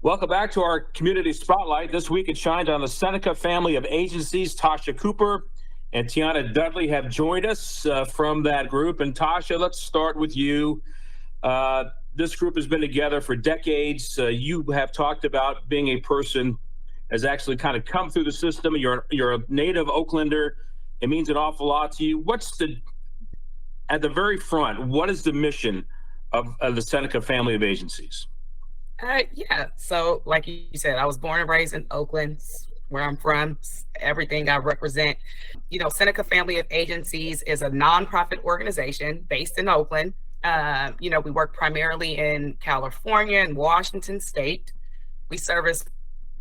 Welcome back to our community spotlight. This week it shines on the Seneca family of agencies. Toshia Cooper and Tiana Dudley have joined us from that group. And Toshia, let's start with you. This group has been together for decades. You have talked about being a person has actually kind of come through the system. You're a native Oaklander. It means an awful lot to you. At the very front, what is the mission of the Seneca family of agencies? So like you said, I was born and raised in Oakland, where I'm from, everything I represent. Seneca Family of Agencies is a nonprofit organization based in Oakland. We work primarily in California and Washington State. We service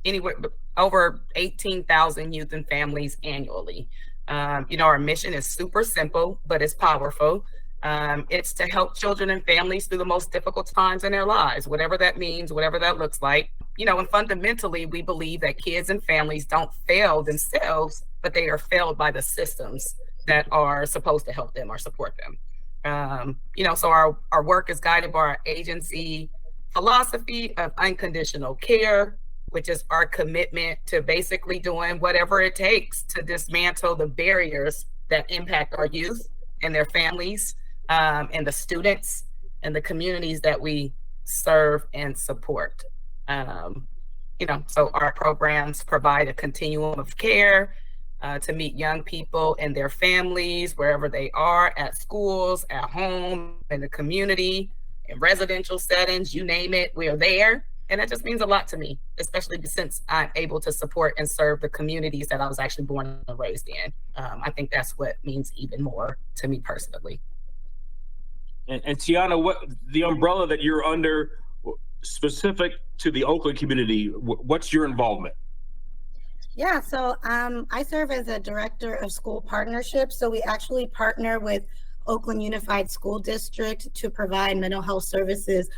anywhere over 18,000 youth and families annually. Our mission is super simple, but it's powerful. It's to help children and families through the most difficult times in their lives, whatever that means, whatever that looks like. And fundamentally, we believe that kids and families don't fail themselves, but they are failed by the systems that are supposed to help them or support them. So our work is guided by our agency philosophy of unconditional care, which is our commitment to basically doing whatever it takes to dismantle the barriers that impact our youth and their families, and the students and the communities that we serve and support. So our programs provide a continuum of care to meet young people and their families wherever they are, at schools, at home, in the community, in residential settings, you name it, we are there. And that just means a lot to me, especially since I'm able to support and serve the communities that I was actually born and raised in. I think that's what means even more to me personally. And Tiana, what the umbrella that you're under, specific to the Oakland community, what's your involvement? Yeah, so I serve as a director of school partnerships. So we actually partner with Oakland Unified School District to provide mental health services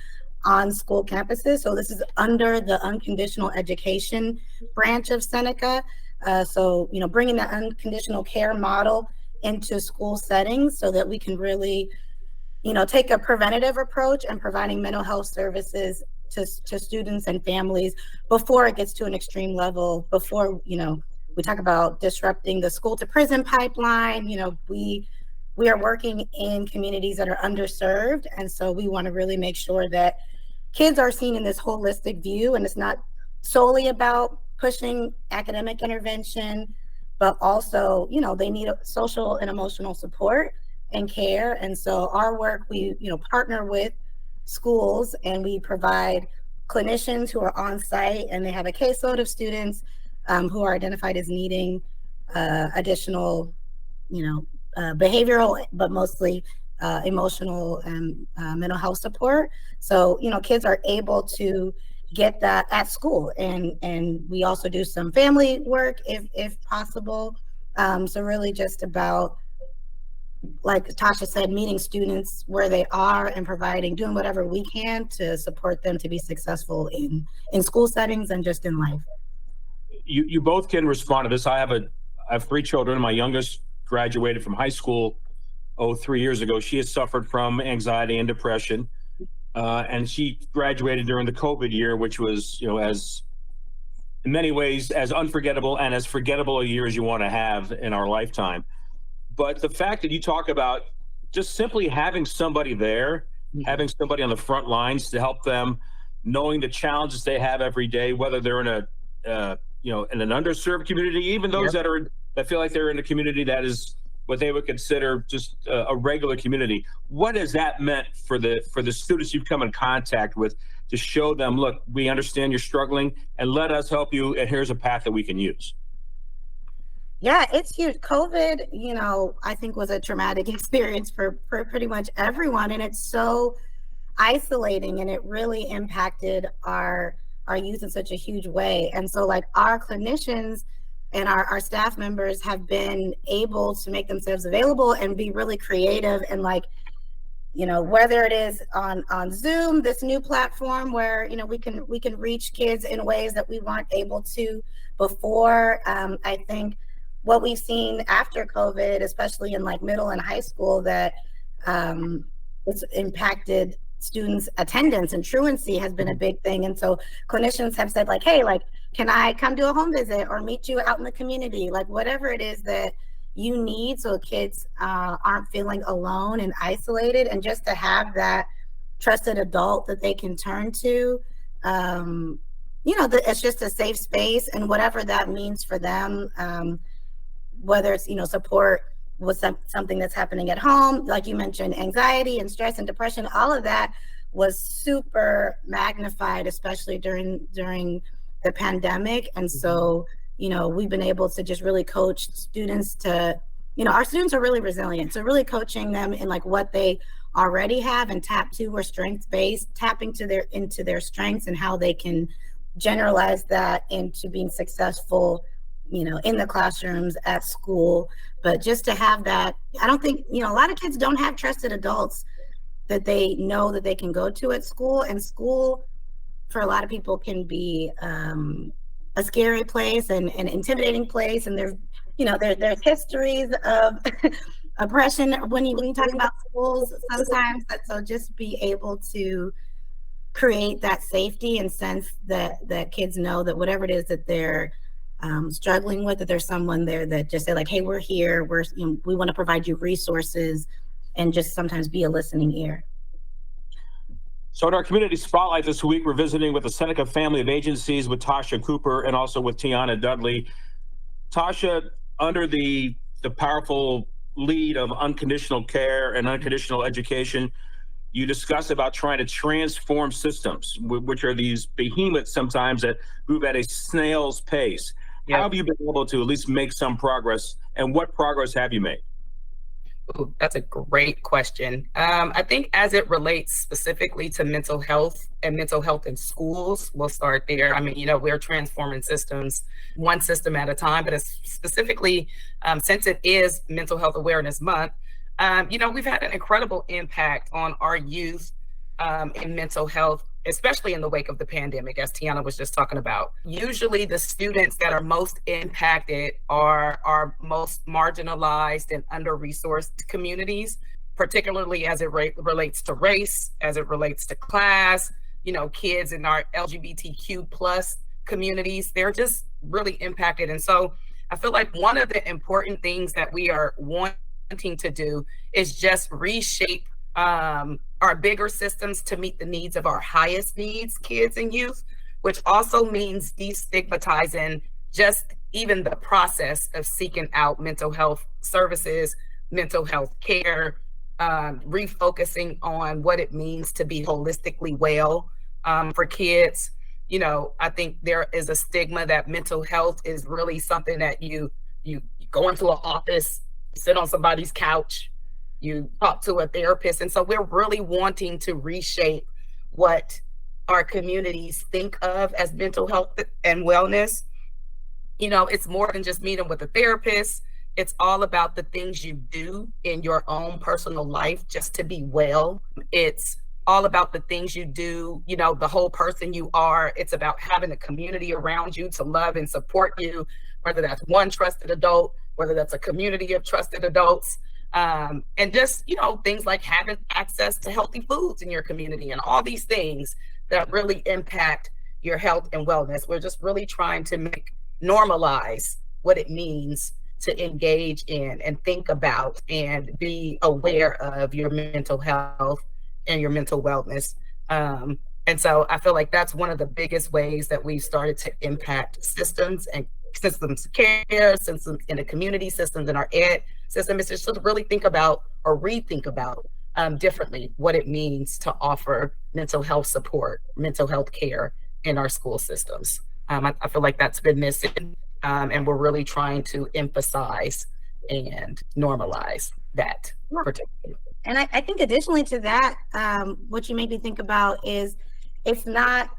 on school campuses. So this is under the unconditional education branch of Seneca. Bringing the unconditional care model into school settings so that we can really, take a preventative approach and providing mental health services to students and families before it gets to an extreme level, before, we talk about disrupting the school to prison pipeline. We are working in communities that are underserved. And so we want to really make sure that kids are seen in this holistic view, and it's not solely about pushing academic intervention, but also, they need social and emotional support and care. And so our work, we, partner with schools and we provide clinicians who are on site, and they have a caseload of students who are identified as needing additional, behavioral, but mostly emotional and mental health support. So, kids are able to get that at school, and we also do some family work if possible. So really just about, like Toshia said, meeting students where they are and doing whatever we can to support them to be successful in school settings and just in life. You both can respond to this. I have 3 children. My youngest graduated from high school 3 years ago. She has suffered from anxiety and depression, and she graduated during the COVID year, which was, as in many ways as unforgettable and as forgettable a year as you want to have in our lifetime. But the fact that you talk about just simply having somebody there, having somebody on the front lines to help them, knowing the challenges they have every day, whether they're in in an underserved community, even those that feel like they're in a community that is what they would consider just a regular community. What has that meant for the students you've come in contact with to show them, look, we understand you're struggling and let us help you, and here's a path that we can use? Yeah, it's huge. COVID, I think was a traumatic experience for pretty much everyone. And it's so isolating, and it really impacted our youth in such a huge way. And so like our clinicians and our staff members have been able to make themselves available and be really creative. And whether it is on Zoom, this new platform where, we can reach kids in ways that we weren't able to before. I think what we've seen after COVID, especially in middle and high school, that it's impacted students' attendance and truancy has been a big thing. And so clinicians have said like, hey, like, can I come do a home visit or meet you out in the community? Like whatever it is that you need so kids aren't feeling alone and isolated, and just to have that trusted adult that they can turn to. It's just a safe space, and whatever that means for them, whether it's, support with something that's happening at home, like you mentioned, anxiety and stress and depression, all of that was super magnified, especially during the pandemic. And so, we've been able to just really coach students to, our students are really resilient. So really coaching them in like what they already have and tap to or strength-based, tapping into their strengths and how they can generalize that into being successful, in the classrooms, at school. But just to have that, I don't think, a lot of kids don't have trusted adults that they know that they can go to at school. And school, for a lot of people, can be a scary place and an intimidating place. And there's histories of oppression when you talk about schools sometimes. So just be able to create that safety and sense that kids know that whatever it is that they're struggling with, that there's someone there that just say like, hey, we're here, we want to provide you resources, and just sometimes be a listening ear. So in our community spotlight this week, we're visiting with the Seneca family of agencies with Toshia Cooper and also with Tiana Dudley. Toshia, under the powerful lead of unconditional care and unconditional education, you discuss about trying to transform systems, which are these behemoths sometimes that move at a snail's pace. Yep. How have you been able to at least make some progress, and what progress have you made? Ooh, that's a great question. I think as it relates specifically to mental health and mental health in schools, we'll start there. I mean, we're transforming systems, one system at a time, but specifically, since it is Mental Health Awareness Month, we've had an incredible impact on our youth in mental health, especially in the wake of the pandemic, as Tiana was just talking about. Usually the students that are most impacted are most marginalized and under-resourced communities, particularly as it relates to race, as it relates to class, kids in our LGBTQ plus communities, they're just really impacted. And so I feel like one of the important things that we are wanting to do is just reshape our bigger systems to meet the needs of our highest needs, kids and youth, which also means destigmatizing just even the process of seeking out mental health services, mental health care, refocusing on what it means to be holistically well for kids. I think there is a stigma that mental health is really something that you go into an office, sit on somebody's couch, you talk to a therapist. And so we're really wanting to reshape what our communities think of as mental health and wellness. It's more than just meeting with a therapist. It's all about the things you do in your own personal life just to be well. It's all about the things you do, the whole person you are. It's about having a community around you to love and support you, whether that's one trusted adult, whether that's a community of trusted adults. And just, things like having access to healthy foods in your community and all these things that really impact your health and wellness. We're just really trying to normalize what it means to engage in and think about and be aware of your mental health and your mental wellness. And so I feel like that's one of the biggest ways that we've started to impact systems and systems of care, systems in the community, systems in our ed system, is just to really think about or rethink about differently what it means to offer mental health support, mental health care in our school systems. I feel like that's been missing, and we're really trying to emphasize and normalize that particularly. And I think additionally to that, what you made me think about is it's not,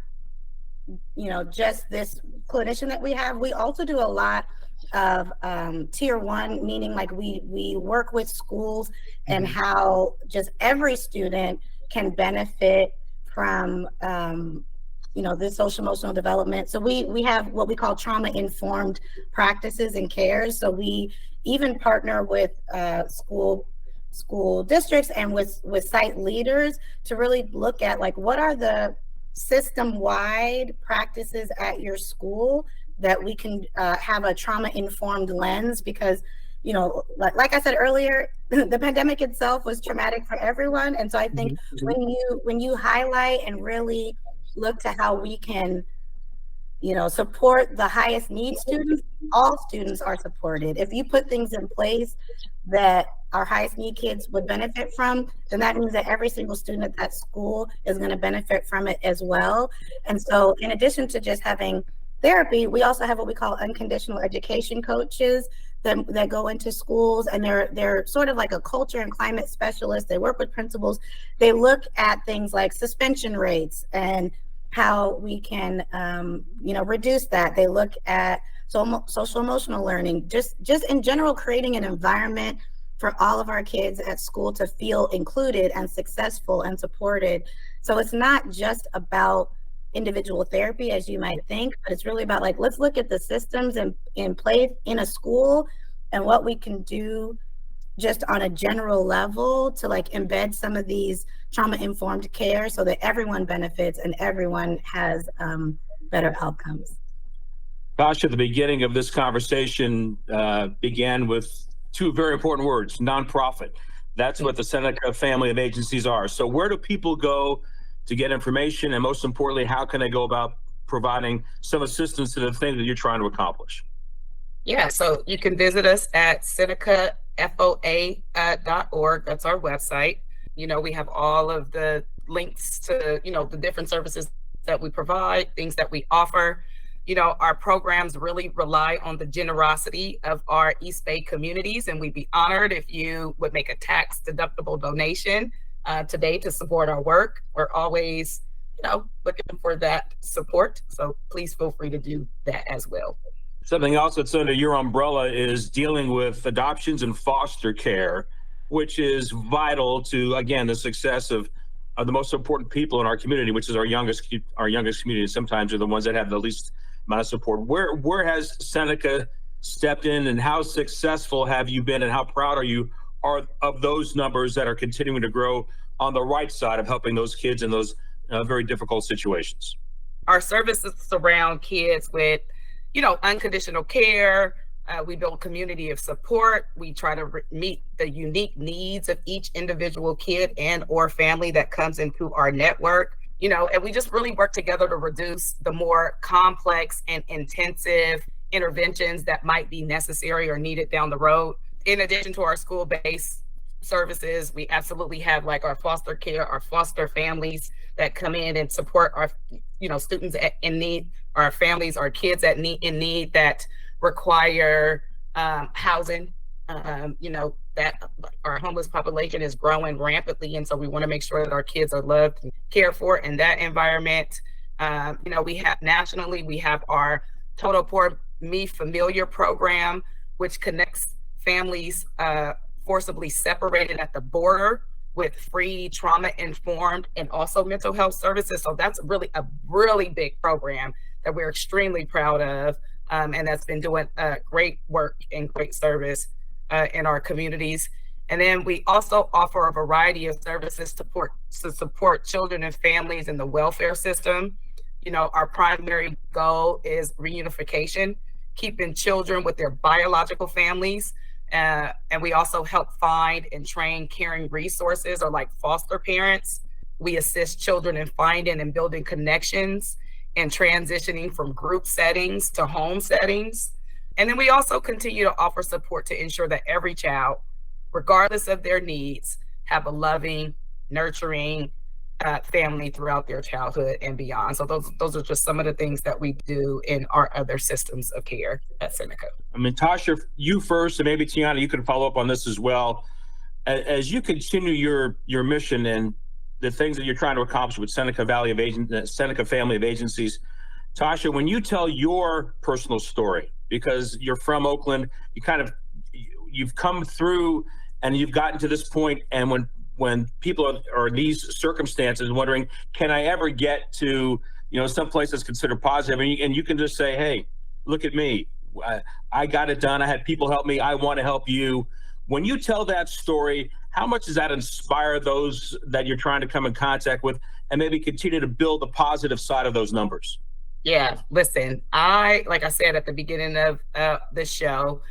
just this clinician that we have. We also do a lot of tier one, meaning like we work with schools and how just every student can benefit from this social emotional development. So we have what we call trauma informed practices and cares. So we even partner with school school districts and with site leaders to really look at like what are the system-wide practices at your school that we can have a trauma-informed lens, because like I said earlier, the pandemic itself was traumatic for everyone. And so I think when you highlight and really look to how we can support the highest need students, all students are supported. If you put things in place that our highest need kids would benefit from, then that means that every single student at that school is going to benefit from it as well. And so in addition to just having therapy, we also have what we call unconditional education coaches that go into schools, and they're sort of like a culture and climate specialist. They work with principals. They look at things like suspension rates and how we can reduce that. They look at social emotional learning, just in general, creating an environment for all of our kids at school to feel included and successful and supported. So it's not just about individual therapy as you might think, but it's really about like, let's look at the systems in place in a school and what we can do just on a general level to like embed some of these trauma-informed care so that everyone benefits and everyone has better outcomes. Toshia, the beginning of this conversation began with two very important words: nonprofit. That's what the Seneca family of agencies are. So where do people go to get information? And most importantly, how can they go about providing some assistance to the thing that you're trying to accomplish? Yeah, so you can visit us at senecafoa.org. That's our website. We have all of the links to, the different services that we provide, things that we offer. Our programs really rely on the generosity of our East Bay communities, and we'd be honored if you would make a tax-deductible donation today to support our work. We're always, looking for that support, so please feel free to do that as well. Something else that's under your umbrella is dealing with adoptions and foster care, which is vital to, again, the success of the most important people in our community, which is our youngest community. Sometimes are the ones that have the least amount of support. Where has Seneca stepped in, and how successful have you been, and how proud are you of those numbers that are continuing to grow on the right side of helping those kids in those very difficult situations? Our services surround kids with, unconditional care. We build community of support. We try to meet the unique needs of each individual kid and or family that comes into our network. And we just really work together to reduce the more complex and intensive interventions that might be necessary or needed down the road. In addition to our school-based services, we absolutely have like our foster care, our foster families that come in and support our, students in need, our families, our kids in need that require housing. That our homeless population is growing rampantly, and so we want to make sure that our kids are loved and cared for in that environment. We have nationally, we have our Total Poor Me Familiar program, which connects families forcibly separated at the border with free trauma-informed and also mental health services. So that's a really big program that we're extremely proud of, and that's been doing great work and great service in our communities. And then we also offer a variety of services to support children and families in the welfare system. Our primary goal is reunification, keeping children with their biological families. And we also help find and train caring resources, or like foster parents. We assist children in finding and building connections and transitioning from group settings to home settings. And then we also continue to offer support to ensure that every child, regardless of their needs, have a loving, nurturing family throughout their childhood and beyond. So those are just some of the things that we do in our other systems of care at Seneca. Toshia, you first, and maybe Tiana, you can follow up on this as well. As you continue your mission and the things that you're trying to accomplish with Seneca family of agencies, Toshia, when you tell your personal story, because you're from Oakland, you've come through and you've gotten to this point, and when people are in these circumstances wondering, can I ever get to some place that's considered positive, and you can just say, hey, look at me, I got it done, I had people help me, I want to help you. When you tell that story, how much does that inspire those that you're trying to come in contact with and maybe continue to build the positive side of those numbers? Yeah, listen, like I said at the beginning of this show,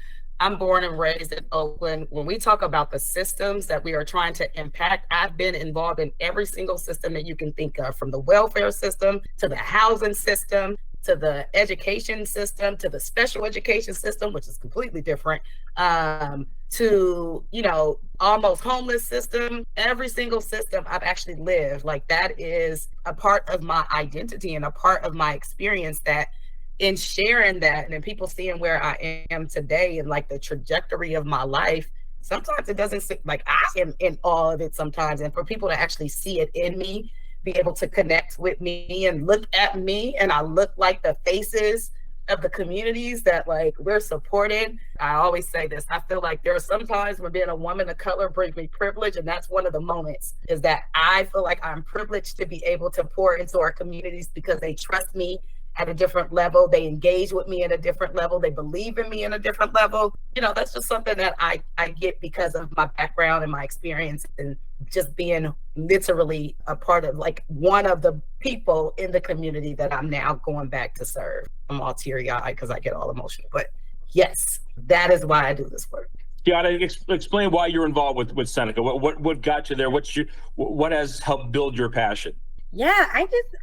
I'm born and raised in Oakland. When we talk about the systems that we are trying to impact, I've been involved in every single system that you can think of, from the welfare system to the housing system to the education system to the special education system, which is completely different, to, almost homeless system. Every single system I've actually lived. Like, that is a part of my identity and a part of my experience, that in sharing that and then people seeing where I am today and like the trajectory of my life, sometimes it doesn't seem like I am in all of it sometimes. And for people to actually see it in me, be able to connect with me and look at me, and I look like the faces of the communities that like we're supported. I always say this, I feel like there are some times when being a woman of color brings me privilege, and that's one of the moments, is that I feel like I'm privileged to be able to pour into our communities because they trust me at a different level. They engage with me at a different level. They believe in me in a different level. That's just something that I get because of my background and my experience, and just being literally a part of, like, one of the people in the community that I'm now going back to serve. I'm all teary-eyed because I get all emotional, but yes, that is why I do this work. Tiana, explain why you're involved with Seneca. What got you there? What has helped build your passion? Yeah,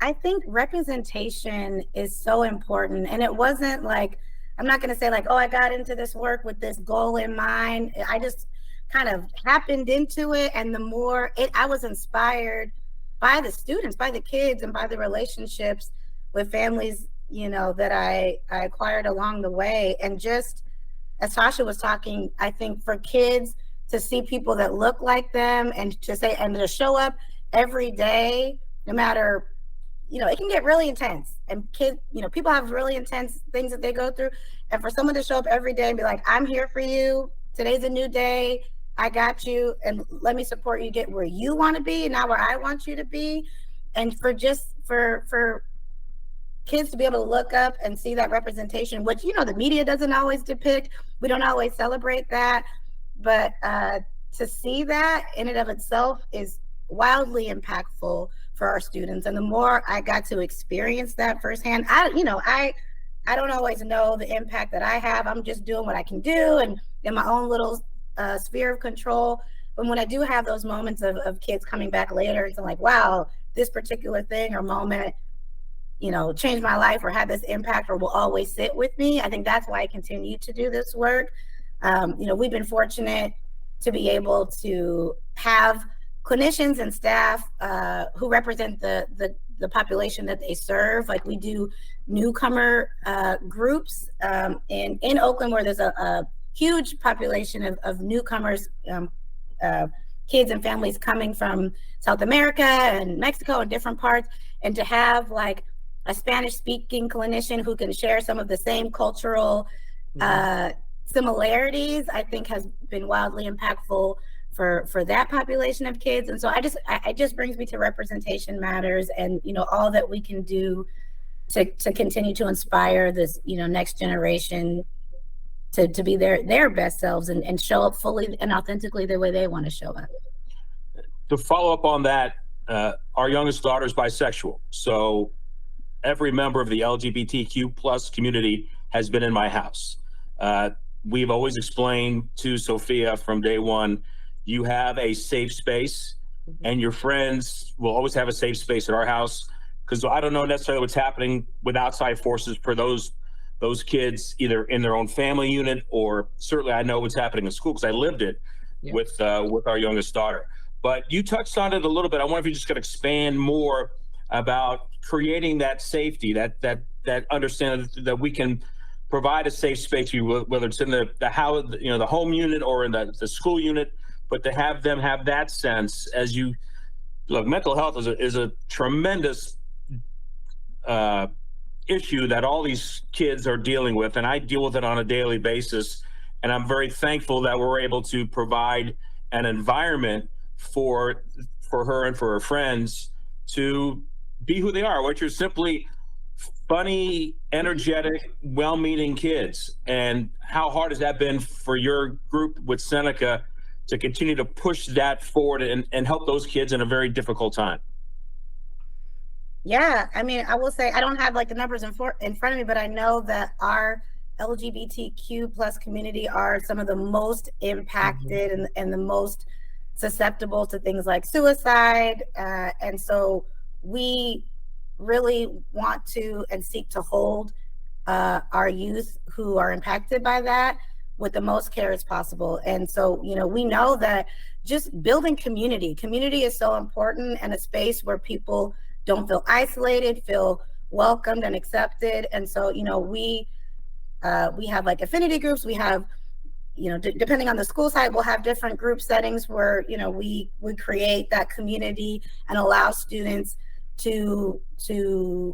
I think representation is so important. And it wasn't like, I'm not going to say like, oh, I got into this work with this goal in mind. I just kind of happened into it. And the more I was inspired by the students, by the kids, and by the relationships with families, that I acquired along the way. And just as Toshia was talking, I think for kids to see people that look like them and to show up every day, no matter, it can get really intense, and kids, people have really intense things that they go through. And for someone to show up every day and be like, I'm here for you. Today's a new day. I got you. And let me support you get where you want to be and not where I want you to be. And for kids to be able to look up and see that representation, which, the media doesn't always depict. We don't always celebrate that. But to see that in and of itself is wildly impactful for our students. And the more I got to experience that firsthand, I don't always know the impact that I have. I'm just doing what I can do and in my own little sphere of control. But when I do have those moments of kids coming back later and like, wow, this particular thing or moment, changed my life or had this impact or will always sit with me, I think that's why I continue to do this work. We've been fortunate to be able to have clinicians and staff who represent the population that they serve. Like, we do newcomer groups in Oakland, where there's a huge population of newcomers, kids and families coming from South America and Mexico and different parts, and to have like a Spanish speaking clinician who can share some of the same cultural similarities, I think has been wildly impactful for that population of kids. And so it just brings me to representation matters, and all that we can do to continue to inspire this next generation to be their best selves and show up fully and authentically the way they want to show up. To follow up on that, our youngest daughter is bisexual, so every member of the LGBTQ plus community has been in my house. We've always explained to Sophia from day one, you have a safe space, and your friends will always have a safe space at our house, because I don't know necessarily what's happening with outside forces for those kids, either in their own family unit, or certainly I know what's happening in school because I lived it with our youngest daughter. But you touched on it a little bit. I wonder if you just could expand more about creating that safety, that understanding that we can provide a safe space, whether it's in the house, the home unit, or in the school unit, but to have them have that sense. As you look, mental health is a tremendous issue that all these kids are dealing with, and I deal with it on a daily basis. And I'm very thankful that we're able to provide an environment for her and for her friends to be who they are, which are simply funny, energetic, well-meaning kids. And how hard has that been for your group with Seneca to continue to push that forward and help those kids in a very difficult time? Yeah, I mean, I will say I don't have like the numbers in front of me, but I know that our LGBTQ plus community are some of the most impacted and the most susceptible to things like suicide. And so we really want to and seek to hold our youth who are impacted by that with the most care as possible. And so, you know, we know that just building community is so important, and a space where people don't feel isolated, feel welcomed and accepted. And so, you know, we have like affinity groups. We have, you know, depending on the school site, we'll have different group settings where, you know, we create that community and allow students to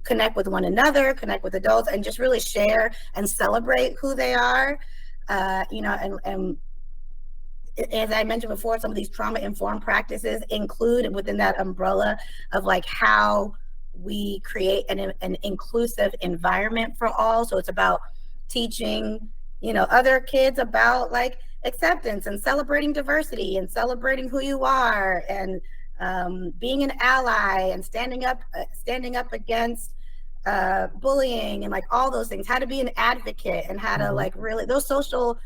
connect with one another, connect with adults, and just really share and celebrate who they are. You know, and as I mentioned before, some of these trauma-informed practices include within that umbrella of like how we create an inclusive environment for all. So it's about teaching, you know, other kids about like acceptance and celebrating diversity and celebrating who you are, and being an ally and standing up against bullying and like all those things, how to be an advocate and how to like really those social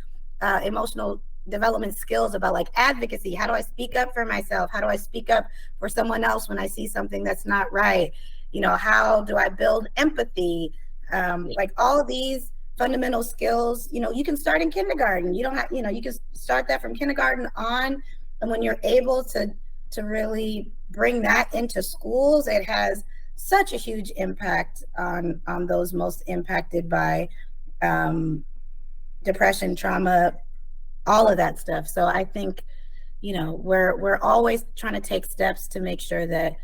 emotional development skills about like advocacy. How do I speak up for myself? How do I speak up for someone else when I see something that's not right? You know, how do I build empathy? Like all of these fundamental skills, you know, you can start in kindergarten. You don't have, you know, you can start that from kindergarten on. And when you're able to really bring that into schools, it has such a huge impact on those most impacted by depression, trauma, all of that stuff. So I think, you know, we're always trying to take steps to make sure that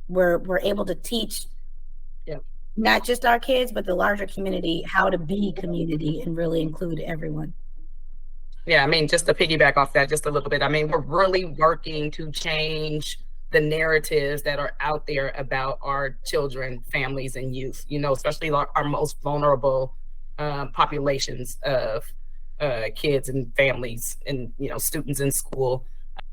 we're able to teach not just our kids, but the larger community how to be community and really include everyone. Yeah, I mean, just to piggyback off that just a little bit, I mean, we're really working to change the narratives that are out there about our children, families, and youth, you know, especially our most vulnerable populations of kids and families and, you know, students in school.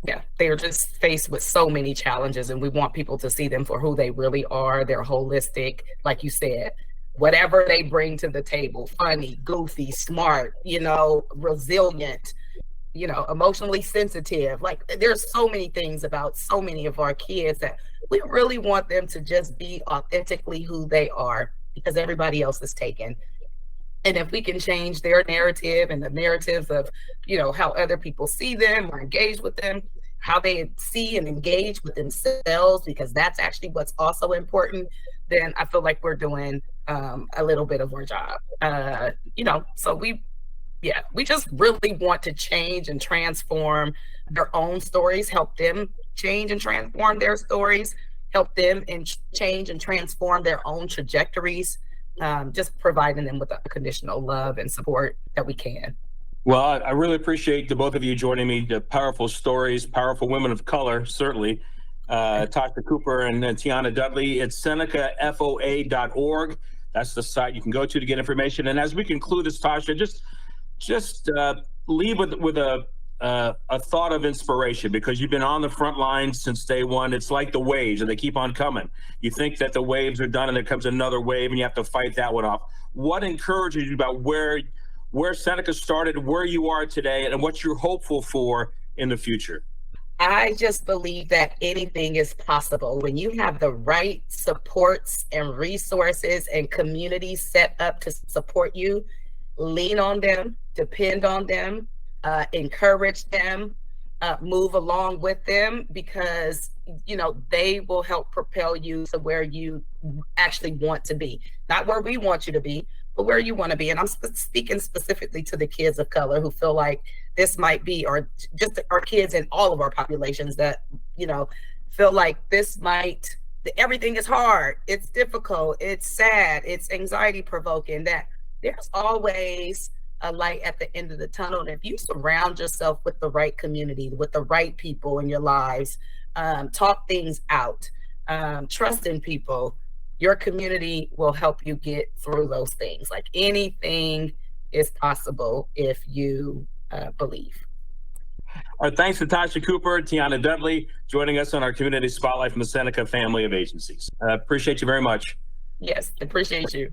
Yeah, they're just faced with so many challenges, and we want people to see them for who they really are. They're holistic, like you said, whatever they bring to the table, funny, goofy, smart, you know, resilient, you know, emotionally sensitive. Like there's so many things about so many of our kids that we really want them to just be authentically who they are, because everybody else is taken. And if we can change their narrative and the narratives of, you know, how other people see them or engage with them, how they see and engage with themselves, because that's actually what's also important, then I feel like we're doing a little bit of our job. You know, so we just really want to change and transform their own stories, help them change and transform their stories, help them and change and transform their own trajectories. Just providing them with the unconditional love and support that we can. Well, I really appreciate the both of you joining me. The powerful stories, powerful women of color, certainly. Toshia Cooper and Tiana Dudley. It's senecafoa.org. That's the site you can go to get information. And as we conclude this, Toshia, just leave with a thought of inspiration, because you've been on the front lines since day one. It's like the waves, and they keep on coming. You think that the waves are done, and there comes another wave, and you have to fight that one off. What encourages you about where Seneca started, where you are today, and what you're hopeful for in the future? I just believe that anything is possible when you have the right supports and resources and communities set up to support you. Lean on them, depend on them, encourage them, move along with them, because, you know, they will help propel you to where you actually want to be. Not where we want you to be, but where you want to be. And I'm speaking specifically to the kids of color who feel like this might be, or just our kids in all of our populations that, you know, feel like everything is hard, it's difficult, it's sad, it's anxiety provoking, that there's always a light at the end of the tunnel. And if you surround yourself with the right community, with the right people in your lives, talk things out, trust in people, your community will help you get through those things. Like anything is possible if you believe. All right, thanks to Toshia Cooper, Tiana Dudley, joining us on our Community Spotlight from the Seneca family of agencies. Appreciate you very much. Yes, appreciate you.